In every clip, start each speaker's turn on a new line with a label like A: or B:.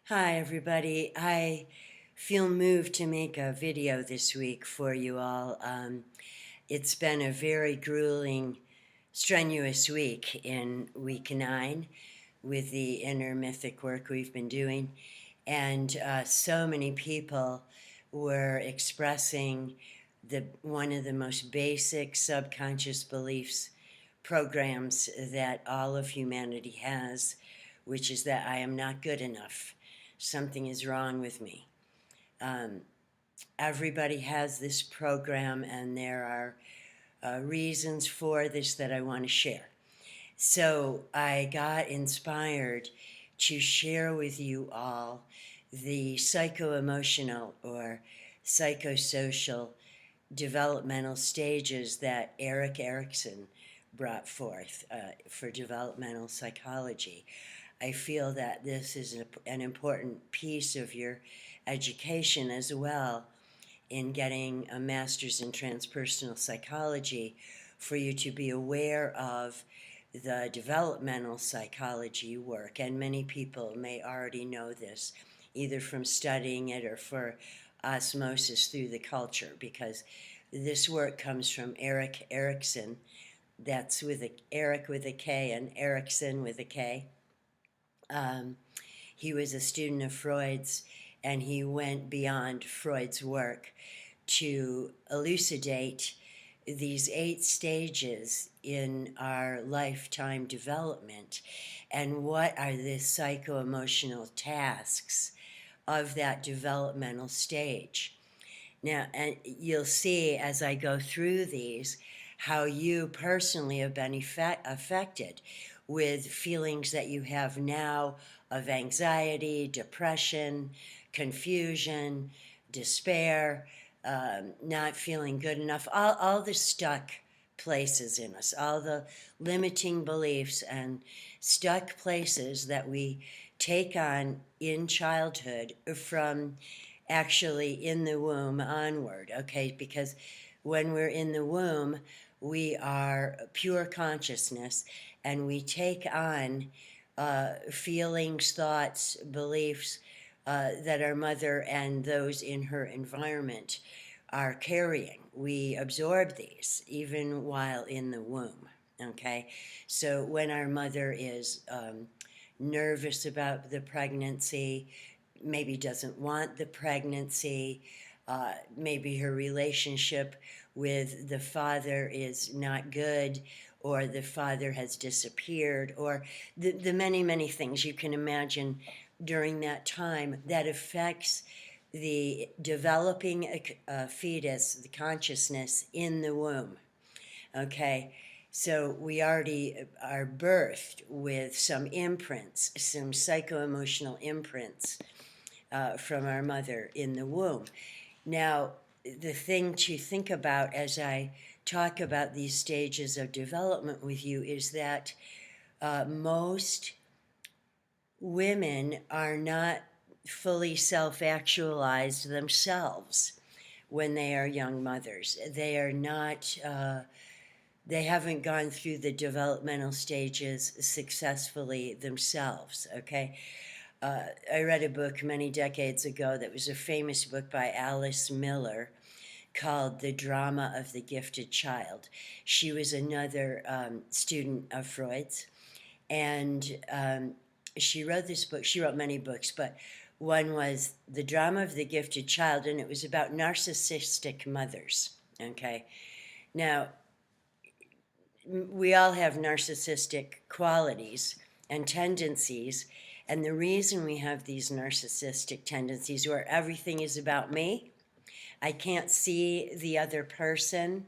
A: Hi, everybody. I feel moved to make a video this week for you all. It's been a very grueling, strenuous week in week 9 with the inner mythic work we've been doing. And so many people were expressing one of the most basic subconscious beliefs programs that all of humanity has, which is that I am not good enough. Something is wrong with me. Um, Everybody has this program, and there are reasons for this that I want to share. So I got inspired to share with you all the psycho-emotional or psychosocial developmental stages that Erikson brought forth for developmental psychology. I feel that this is an important piece of your education as well in getting a master's in transpersonal psychology for you to be aware of the developmental psychology work. And many people may already know this, either from studying it or for osmosis through the culture, because this work comes from Erikson. That's with Erik with a K and Erikson with a K. He was a student of Freud's, and he went beyond Freud's work to elucidate these 8 stages in our lifetime development and what are the psycho-emotional tasks of that developmental stage. Now, and you'll see as I go through these how you personally have been affected with feelings that you have now of anxiety, depression, confusion, despair, not feeling good enough, all the stuck places in us, all the limiting beliefs and stuck places that we take on in childhood from actually in the womb onward, okay? Because when we're in the womb, we are pure consciousness, and we take on feelings, thoughts, beliefs that our mother and those in her environment are carrying. We absorb these even while in the womb, okay? So when our mother is nervous about the pregnancy, maybe doesn't want the pregnancy, maybe her relationship with the father is not good, or the father has disappeared, or the many, many things you can imagine during that time that affects the developing fetus, the consciousness in the womb. Okay, so we already are birthed with some imprints, some psycho-emotional imprints from our mother in the womb. Now, the thing to think about as I talk about these stages of development with you is that most women are not fully self-actualized themselves when they are young mothers. They are not, they haven't gone through the developmental stages successfully themselves, okay? I read a book many decades ago that was a famous book by Alice Miller called The Drama of the Gifted Child. She was another student of Freud's, and she wrote this book. She wrote many books, but one was The Drama of the Gifted Child, and it was about narcissistic mothers, okay? Now, we all have narcissistic qualities and tendencies, and the reason we have these narcissistic tendencies where everything is about me, I can't see the other person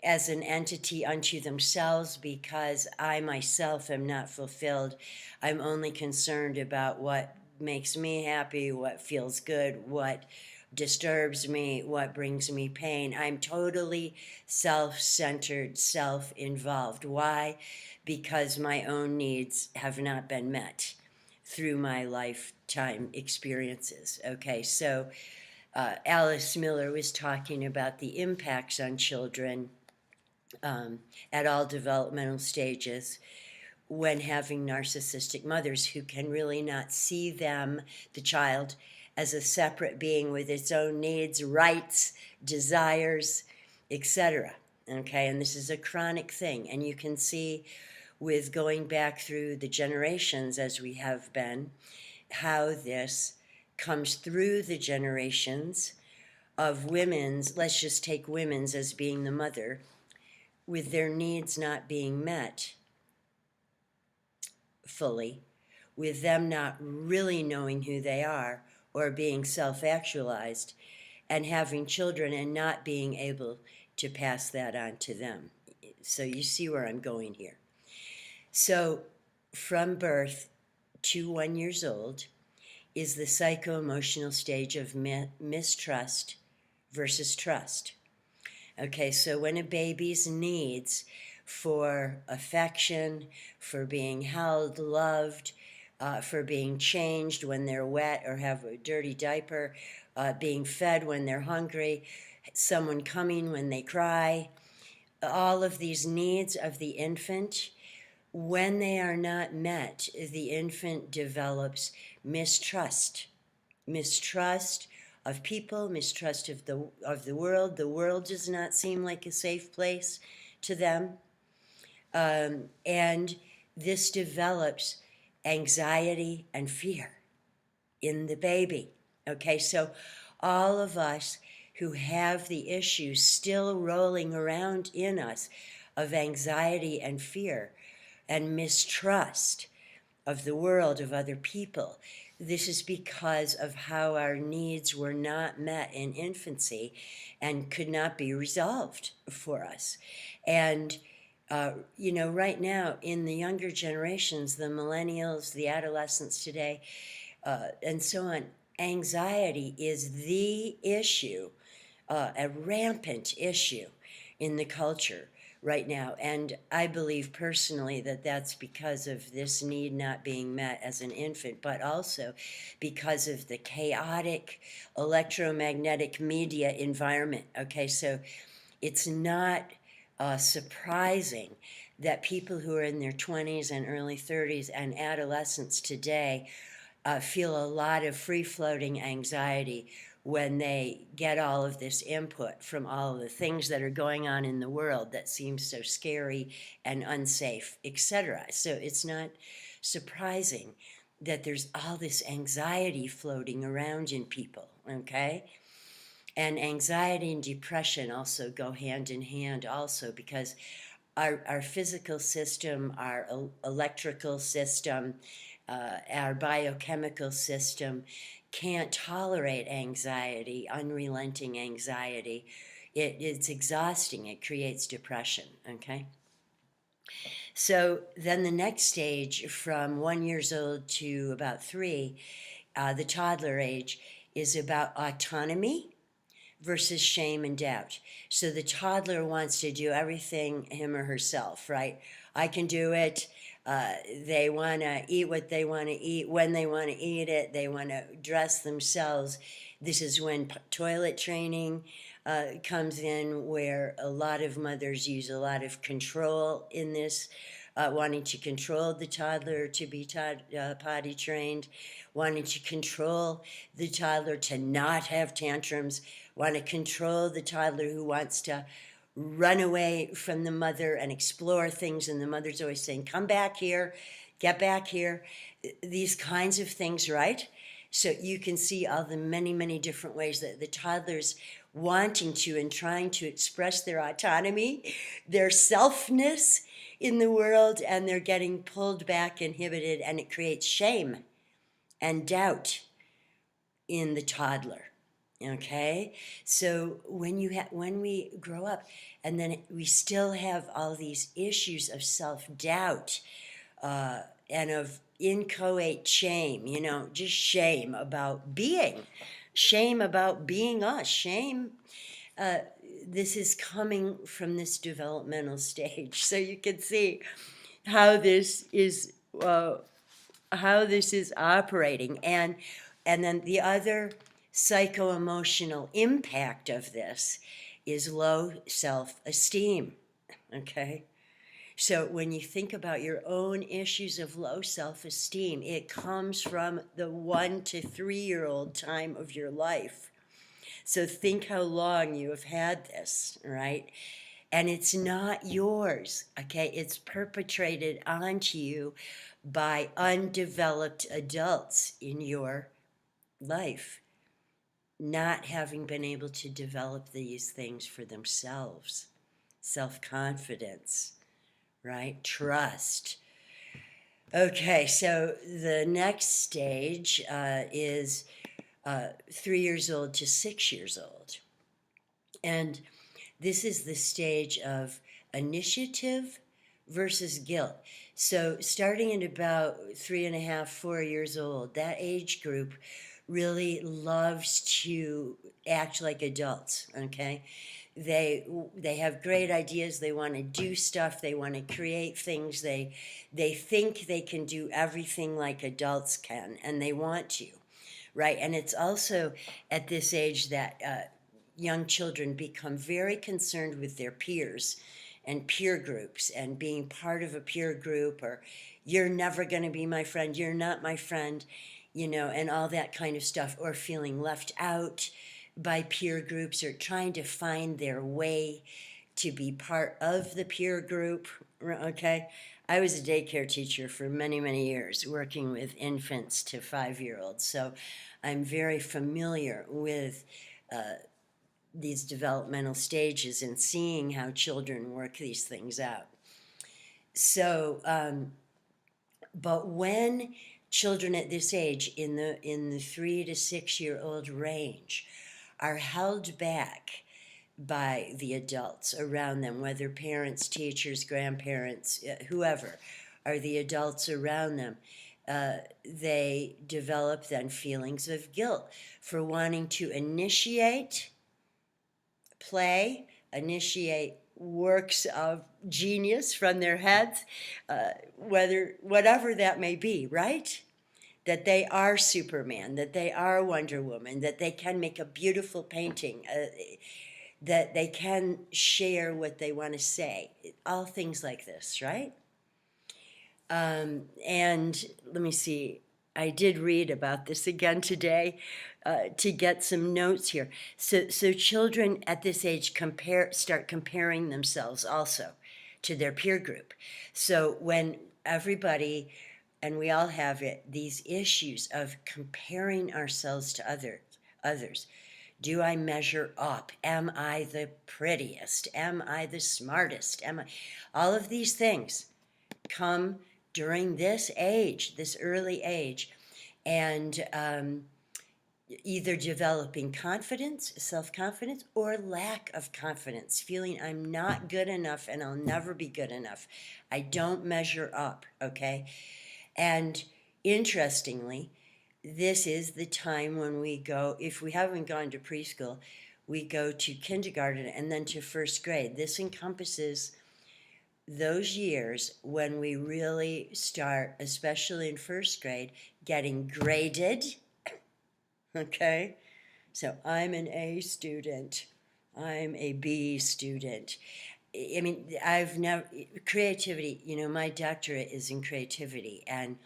A: as an entity unto themselves because I myself am not fulfilled. I'm only concerned about what makes me happy, what feels good, what disturbs me, what brings me pain. I'm totally self-centered, self-involved. Why? Because my own needs have not been met through my lifetime experiences. Okay, so Alice Miller was talking about the impacts on children at all developmental stages when having narcissistic mothers who can really not see them, the child, as a separate being with its own needs, rights, desires, etc. Okay, and this is a chronic thing, and you can see with going back through the generations as we have been, how this comes through the generations of women's, let's just take women's as being the mother, with their needs not being met fully, with them not really knowing who they are or being self-actualized, and having children and not being able to pass that on to them. So you see where I'm going here. So from birth to 1 year old is the psycho-emotional stage of mistrust versus trust. Okay, so when a baby's needs for affection, for being held, loved, for being changed when they're wet or have a dirty diaper, being fed when they're hungry, someone coming when they cry, all of these needs of the infant, when they are not met, the infant develops mistrust of people, mistrust of the world. The world does not seem like a safe place to them. And this develops anxiety and fear in the baby. Okay, so all of us who have the issues still rolling around in us of anxiety and fear and mistrust of the world, of other people, this is because of how our needs were not met in infancy and could not be resolved for us. And right now in the younger generations, the millennials, the adolescents today, and so on, anxiety is the issue, a rampant issue in the culture right now. And I believe personally that that's because of this need not being met as an infant, but also because of the chaotic electromagnetic media environment. Okay, so it's not surprising that people who are in their 20s and early 30s and adolescents today feel a lot of free-floating anxiety when they get all of this input from all of the things that are going on in the world that seems so scary and unsafe, etc. So it's not surprising that there's all this anxiety floating around in people, okay? And anxiety and depression also go hand in hand also, because our physical system, our electrical system, our biochemical system can't tolerate anxiety, unrelenting anxiety. It's exhausting. It creates depression, okay? So then the next stage, from 1 year old to about 3, the toddler age, is about autonomy versus shame and doubt. So the toddler wants to do everything him or herself, right? I can do it. They want to eat what they want to eat when they want to eat it. They want to dress themselves. This is when toilet training comes in, where a lot of mothers use a lot of control in this, wanting to control the toddler to be potty trained, wanting to control the toddler to not have tantrums, want to control the toddler who wants to run away from the mother and explore things, and the mother's always saying, come back here, get back here, these kinds of things, right? So you can see all the many, many different ways that the toddler's wanting to and trying to express their autonomy, their selfness in the world, and they're getting pulled back, inhibited, and it creates shame and doubt in the toddler. Okay, so when we grow up, and then we still have all these issues of self-doubt and of inchoate shame, just shame about being us, shame. This is coming from this developmental stage, so you can see how this is operating, and then the other psycho-emotional impact of this is low self-esteem, okay? So when you think about your own issues of low self-esteem, it comes from the 1 to 3 year old time of your life. So think how long you have had this, right? And it's not yours, okay? It's perpetrated onto you by undeveloped adults in your life, not having been able to develop these things for themselves. Self-confidence, right? Trust. Okay, so the next stage is 3 years old to 6 years old. And this is the stage of initiative versus guilt. So starting at about 3.5, 4 years old, that age group really loves to act like adults, okay? They have great ideas. They want to do stuff. They want to create things. They think they can do everything like adults can, and they want to, right? And it's also at this age that young children become very concerned with their peers and peer groups and being part of a peer group, or you're never going to be my friend, you're not my friend, and all that kind of stuff, or feeling left out by peer groups, or trying to find their way to be part of the peer group, okay? I was a daycare teacher for many, many years, working with infants to 5-year-olds, so I'm very familiar with these developmental stages and seeing how children work these things out. So, but when children at this age, in the 3 to 6 year old range, are held back by the adults around them, whether parents, teachers, grandparents, whoever are the adults around them, they develop then feelings of guilt for wanting to initiate play, initiate works of genius from their heads, whatever that may be, right? That they are Superman, that they are Wonder Woman, that they can make a beautiful painting, that they can share what they want to say, all things like this, right? And let me see, I did read about this again today to get some notes here. So children at this age start comparing themselves also to their peer group. So when everybody, and we all have it, these issues of comparing ourselves to others. Do I measure up? Am I the prettiest? Am I the smartest? All of these things come during this age, this early age, and either developing confidence, self-confidence, or lack of confidence, feeling I'm not good enough and I'll never be good enough. I don't measure up, okay? And interestingly, this is the time when we go, if we haven't gone to preschool, we go to kindergarten and then to first grade. This encompasses those years when we really start, especially in first grade, getting graded, okay? So I'm an A student, I'm a B student. I mean, creativity, my doctorate is in creativity, and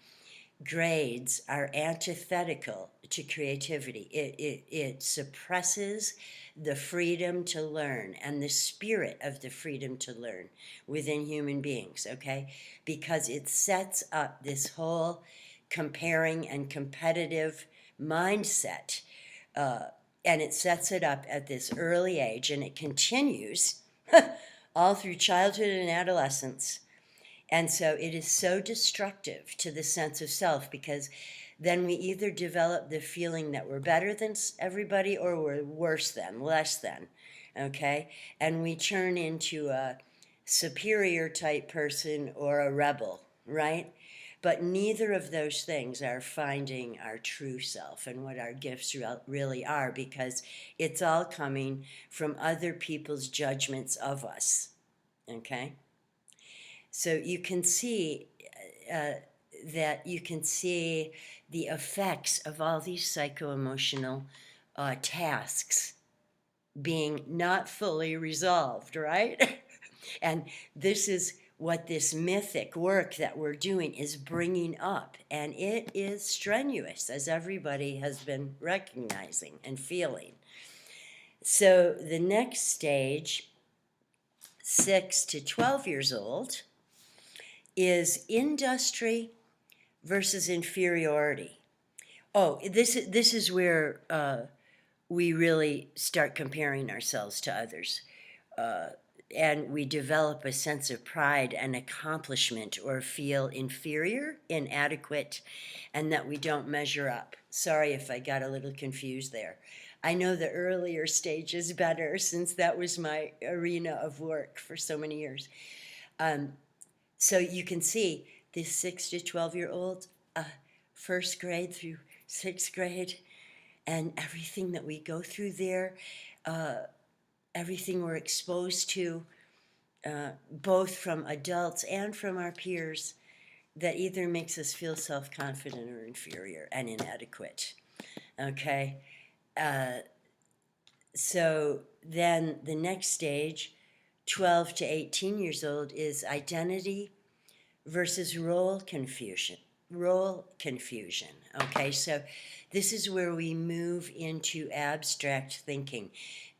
A: grades are antithetical to creativity. It suppresses the freedom to learn and the spirit of the freedom to learn within human beings, okay? Because it sets up this whole comparing and competitive mindset, and it sets it up at this early age, and it continues all through childhood and adolescence. And so it is so destructive to the sense of self, because then we either develop the feeling that we're better than everybody, or we're worse than, less than, okay? And we turn into a superior type person or a rebel, right? But neither of those things are finding our true self and what our gifts really are, because it's all coming from other people's judgments of us, okay? So you can see that you can see the effects of all these psycho-emotional tasks being not fully resolved, right? And this is what this mythic work that we're doing is bringing up. And it is strenuous, as everybody has been recognizing and feeling. So the next stage, 6 to 12 years old, is industry versus inferiority. Oh, this is where we really start comparing ourselves to others. And we develop a sense of pride and accomplishment, or feel inferior, inadequate, and that we don't measure up. Sorry if I got a little confused there. I know the earlier stages better, since that was my arena of work for so many years. So you can see this 6 to 12-year-old, first grade through sixth grade, and everything that we go through there, everything we're exposed to, both from adults and from our peers, that either makes us feel self-confident or inferior and inadequate. Okay? So then the next stage, 12 to 18 years old, is identity versus role confusion. Okay, so this is where we move into abstract thinking.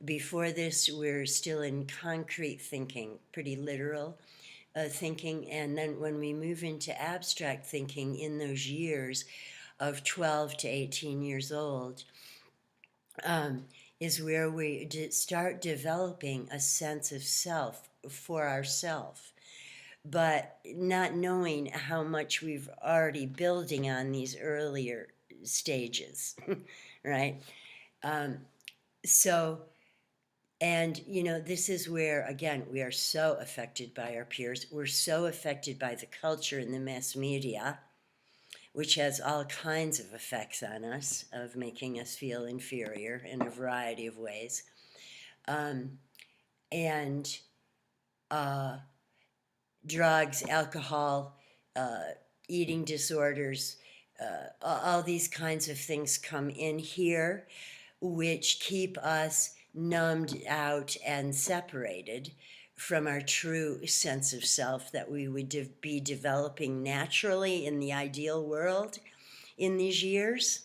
A: Before this, we're still in concrete thinking, pretty literal thinking. And then when we move into abstract thinking in those years of 12 to 18 years old, is where we start developing a sense of self for ourselves, but not knowing how much we've already building on these earlier stages, right? So, and this is where, again, we are so affected by our peers. We're so affected by the culture and the mass media, which has all kinds of effects on us, of making us feel inferior in a variety of ways. And drugs, alcohol, eating disorders, all these kinds of things come in here, which keep us numbed out and separated from our true sense of self that we would be developing naturally in the ideal world in these years.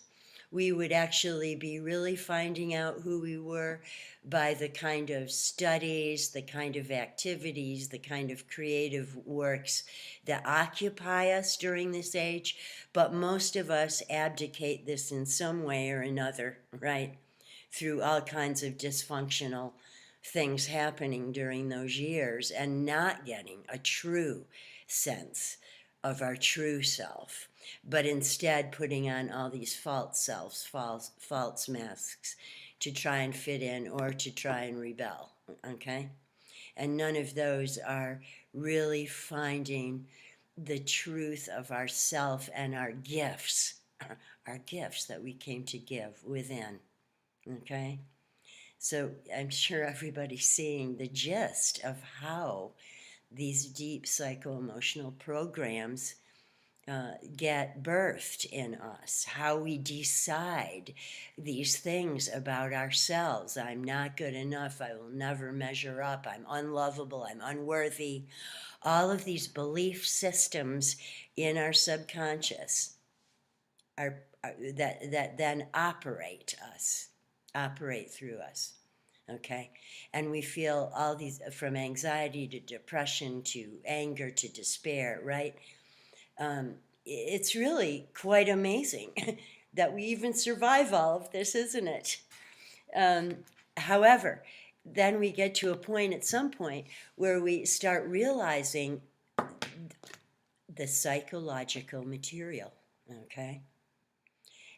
A: We would actually be really finding out who we were by the kind of studies, the kind of activities, the kind of creative works that occupy us during this age. But most of us abdicate this in some way or another, right? Through all kinds of dysfunctional things happening during those years, and not getting a true sense of our true self, but instead putting on all these false selves, false masks, to try and fit in or to try and rebel, okay? And none of those are really finding the truth of ourself and our gifts that we came to give within, okay? So I'm sure everybody's seeing the gist of how these deep psycho-emotional programs get birthed in us, how we decide these things about ourselves. I'm not good enough, I will never measure up, I'm unlovable, I'm unworthy. All of these belief systems in our subconscious that then operate through us. Okay, and we feel all these, from anxiety to depression to anger to despair, right? It's really quite amazing that we even survive all of this, isn't it? However, then we get to a point at some point where we start realizing the psychological material, okay?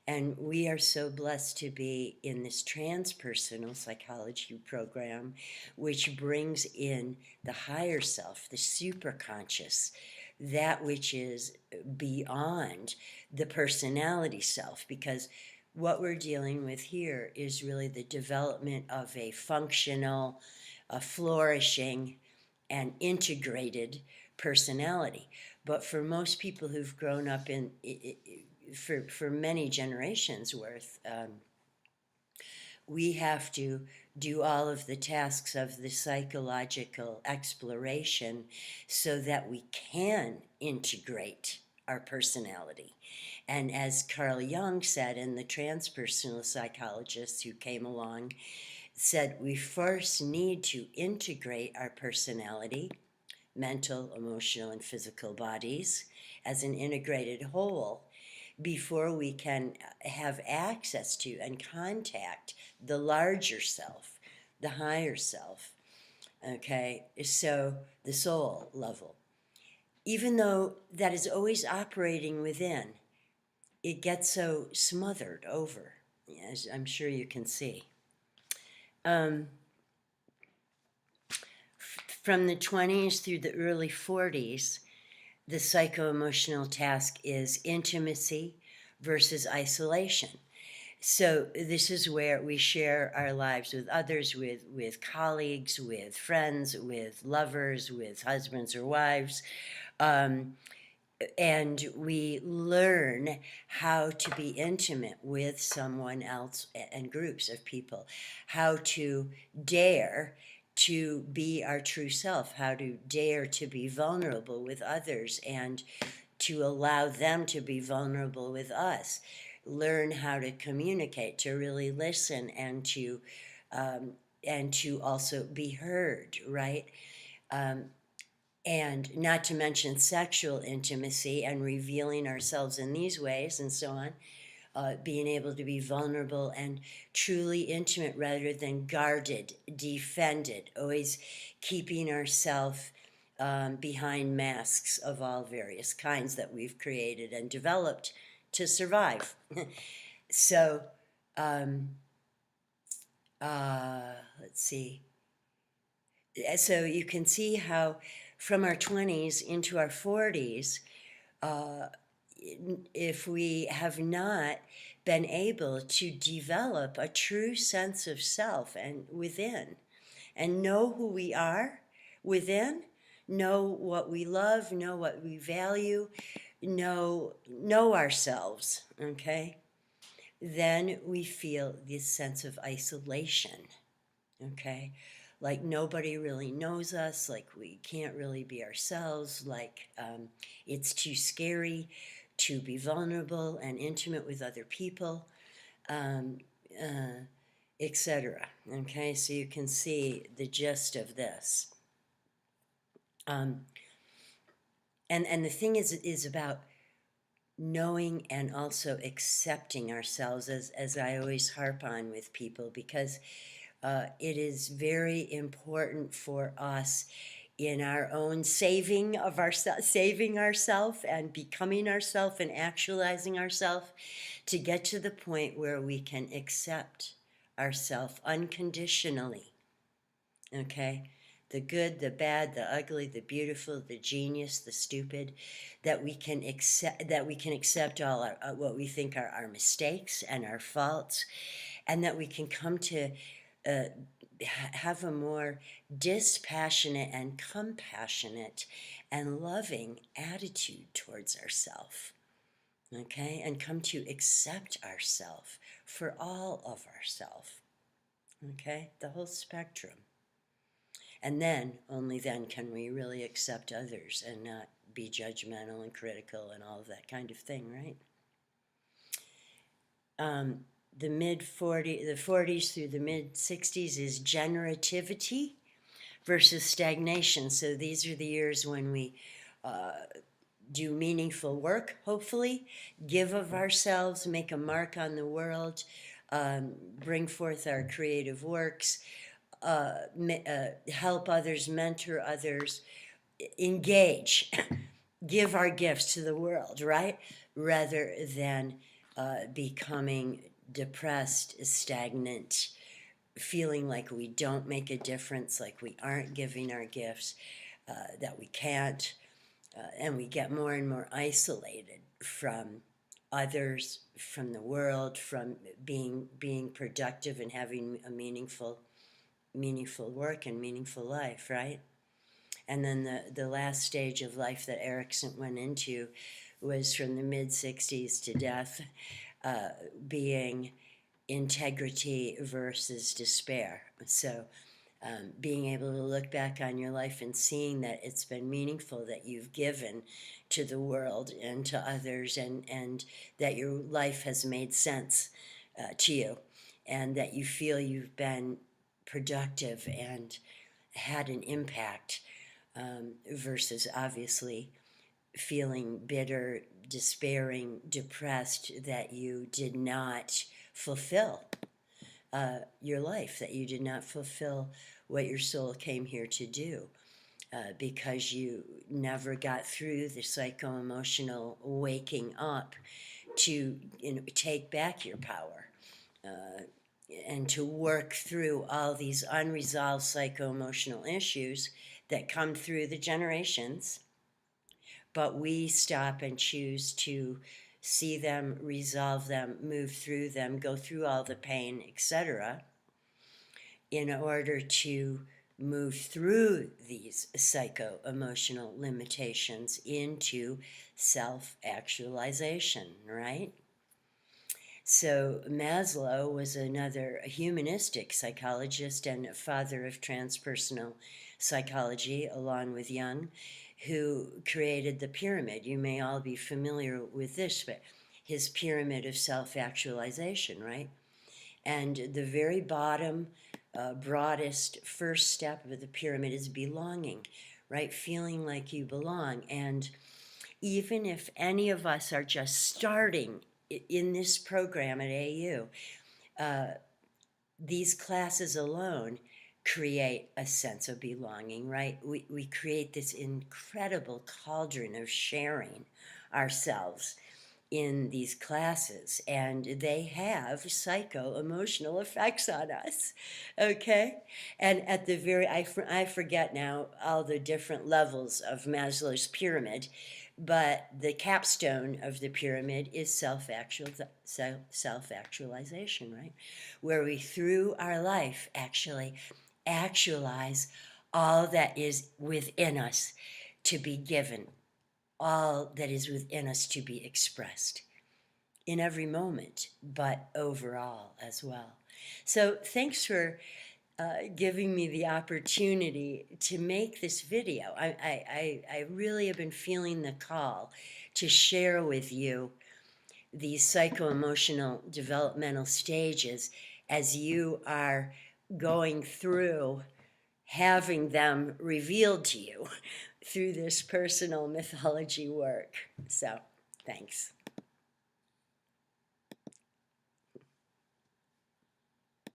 A: And we are so blessed to be in this transpersonal psychology program, which brings in the higher self, the superconscious, that which is beyond the personality self, because what we're dealing with here is really the development of a functional, a flourishing, and integrated personality. But for most people who've grown up in for many generations worth we have to do all of the tasks of the psychological exploration so that we can integrate our personality. And as Carl Jung said, and the transpersonal psychologists who came along said, we first need to integrate our personality, mental, emotional, and physical bodies as an integrated whole before we can have access to and contact the larger self, the higher self. Okay, so the soul level. Even though that is always operating within, it gets so smothered over, as I'm sure you can see. From the 20s through the early 40s, the psycho-emotional task is intimacy versus isolation. So this is where we share our lives with others, with colleagues, with friends, with lovers, with husbands or wives. And we learn how to be intimate with someone else and groups of people, how to dare to be our true self, how to dare to be vulnerable with others and to allow them to be vulnerable with us. Learn how to communicate, to really listen, and to also be heard, right? And not to mention sexual intimacy and revealing ourselves in these ways and so on. Being able to be vulnerable and truly intimate rather than guarded, defended, always keeping ourselves behind masks of all various kinds that we've created and developed to survive. So, let's see. So you can see how from our 20s into our 40s, if we have not been able to develop a true sense of self and within, and know who we are within, know what we love, know what we value, know ourselves, okay, then we feel this sense of isolation, okay, like nobody really knows us, like we can't really be ourselves, like it's too scary to be vulnerable and intimate with other people, etc. Okay, so you can see the gist of this. And the thing is about knowing and also accepting ourselves, as I always harp on with people, because it is very important for us in our own saving ourselves and becoming ourselves and actualizing ourselves to get to the point where we can accept ourselves unconditionally. Okay? The good, the bad, the ugly, the beautiful, the genius, the stupid, that we can accept all our, what we think are our mistakes and our faults, and that we can come to have a more dispassionate and compassionate and loving attitude towards ourselves, okay, and come to accept ourselves for all of ourselves, okay, the whole spectrum. And then, only then, can we really accept others and not be judgmental and critical and all of that kind of thing, right? The 40s through the mid 60s is generativity versus stagnation. So these are the years when we do meaningful work, hopefully, give of ourselves, make a mark on the world, bring forth our creative works, help others, mentor others, engage, give our gifts to the world, right? Rather than becoming depressed, stagnant, feeling like we don't make a difference, like we aren't giving our gifts, that we can't, and we get more and more isolated from others, from the world, from being productive and having a meaningful work and meaningful life, right? And then the last stage of life that Erikson went into was from the mid 60s to death, being integrity versus despair. So being able to look back on your life and seeing that it's been meaningful, that you've given to the world and to others, and that your life has made sense to you, and that you feel you've been productive and had an impact, versus obviously feeling bitter, despairing, depressed that you did not fulfill your life, that you did not fulfill what your soul came here to do, because you never got through the psycho-emotional waking up to take back your power, and to work through all these unresolved psycho-emotional issues that come through the generations. But we stop and choose to see them, resolve them, move through them, go through all the pain, etc., in order to move through these psycho-emotional limitations into self-actualization, right? So Maslow was another humanistic psychologist and father of transpersonal psychology, along with Jung, who created the pyramid. You may all be familiar with this, but his pyramid of self-actualization, right? And the very bottom, broadest first step of the pyramid is belonging, right? Feeling like you belong. And even if any of us are just starting in this program at AU, these classes alone create a sense of belonging, right? We create this incredible cauldron of sharing ourselves in these classes, and they have psycho-emotional effects on us, okay? And at the very, I forget now all the different levels of Maslow's pyramid, but the capstone of the pyramid is self-actualization, right? Where we, through our life, actually actualize all that is within us to be given, all that is within us to be expressed in every moment, but overall as well. So thanks for giving me the opportunity to make this video. I really have been feeling the call to share with you these psycho-emotional developmental stages as you are going through having them revealed to you through this personal mythology work. So, thanks.